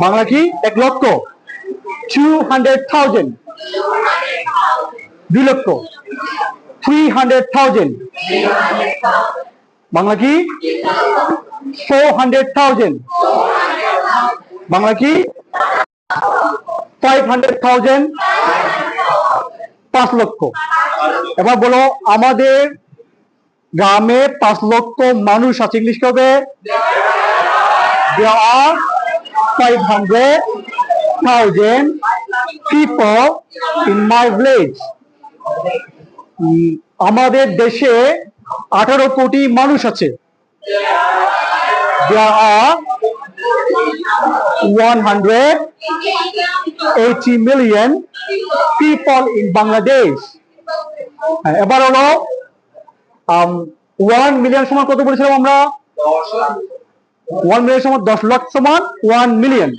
বাংলা কি 1 লক্ষ। 200,000 2 লক্ষ। 300,000 বাংলা কি 400,000 বাংলা কি 500,000 5 লক্ষ। এবার বলো আমাদের গ্রামে 5 লক্ষ মানুষ আছে, ইংলিশ কি হবে? There are 500,000 people in my village. আমাদের দেশে 18 কোটি মানুষ আছে। There are 180 million people in Bangladesh. এবার হলো 1 মিলিয়ন সমান কত বলেছিলাম আমরা? 1 মিলিয়ন সমান 10 লাখ সমান 1 মিলিয়ন।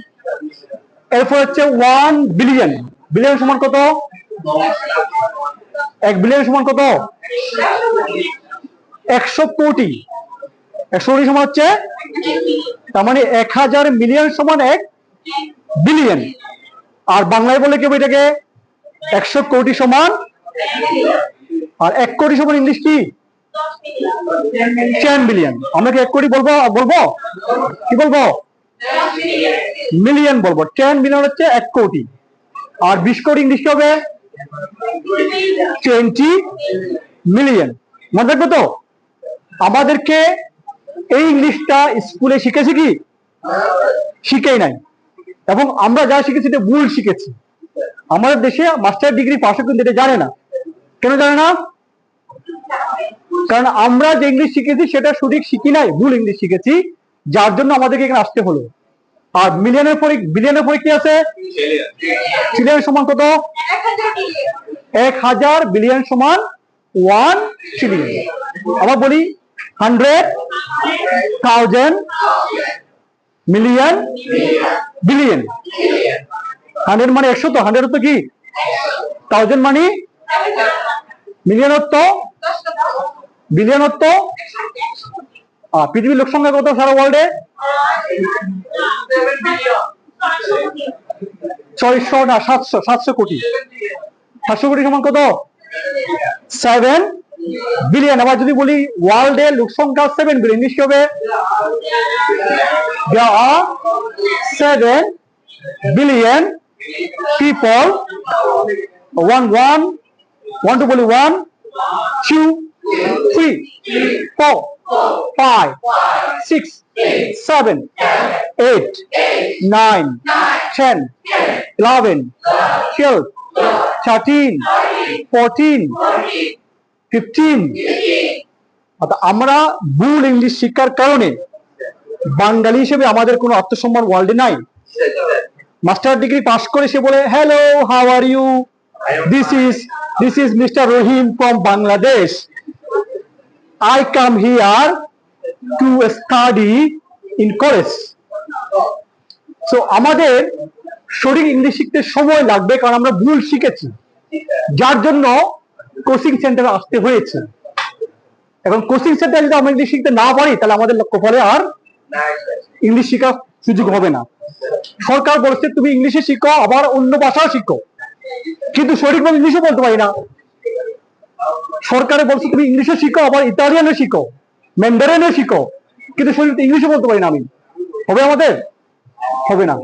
এরপর হচ্ছে 1 বিলিয়ন। বিলিয়ন সমান কত? 1 বিলিয়ন সমান কত? 100 কোটি। 100 কোটি সমান হচ্ছে, তার মানে 1000 মিলিয়ন সমান 1 বিলিয়ন। আর বাংলায় বলে কি এটাকে? 100 কোটি সমান, আর 1 কোটি সমান ইংলিশ কি? 10 বিলিয়ন। আমরা কি 1 কোটি বলবো? কি বলবো? মিলিয়ন বলবো। 10 বিলিয়ন হচ্ছে 1 কোটি। আর 20 কোটি ইংলিশ কি হবে? 20 মিলিয়ন। মনে রাখবো তো? আমাদেরকে এই ইংলিশটা স্কুলে শিখেছি কি? শিখেই নাই। এবং আমরা যা শিখেছি এটা ভুল শিখেছি। আমাদের দেশে মাস্টার ডিগ্রি পাশে কিন্তু এটা জানে না। কেন জানে না? কারণ আমরা যে ইংলিশ শিখেছি সেটা সঠিক শিখি নাই, ভুল ইংলিশ শিখেছি, যার জন্য আমাদেরকে এখানে আসতে হলো। আর মিলিয়নের পরে বিলিয়নের পরে কি আছে? ট্রিলিয়ন সমান কত? 1000 বিলিয়ন সমান 1 ট্রিলিয়ন। আবার বলি 100,000 মিলিয়ন বিলিয়ন। 100 মানে 100 তো, 100 তো কি 1000 মানে মিলিয়ন তো, বিলিয়ন তো। পৃথিবীর লোক সংখ্যা কত সারা ওয়ার্ল্ডে? 600 না 700 কোটি। 700 কোটি সমান কত? 7 বিলিয়ন। আবার যদি বলি ওয়ার্ল্ডে লোক সংখ্যা 7 বিলিয়ন, ইংলিশ হবে there are 7 billion people। 1 to বলি 1 2 3 4 5 6 7 8 9 10 11 12 13 14 15। আমরা ভুল ইংলিশ শিক্ষার কারণে বাঙালি হিসেবে আমাদের কোনো আত্মসম্মান ওয়ার্ল্ডে নাই। মাস্টার ডিগ্রি পাস করে সে বলে hello how are you, this is mister Rahim from Bangladesh, I come here to study in college। So আমাদের সঠিক ইংলিশ শিখতে সময় লাগবে, কারণ আমরা ভুল শিখেছি, যার জন্য কোচিং সেন্টারে আসতে হয়েছে। এখন কোচিং সেন্টারে যদি আমরা ইংলিশ শিখতে না পারি তাহলে আমাদের কপালে আর ইংলিশ শেখার সুযোগ হবে না। সরকার বলছে তুমি ইংলিশে শিখো আবার অন্য ভাষাও শিখো, কিন্তু সঠিকভাবে ইংলিশও বলতে পারি না। সরকারে বলছে তুমি ইংলিশে শিখো আবার ইতালিয়ানে শিখো, ম্যান্ডারিনে শিখো, কিন্তু সঠিক ইংলিশও বলতে পারি না আমি। হবে আমাদের? হবে না।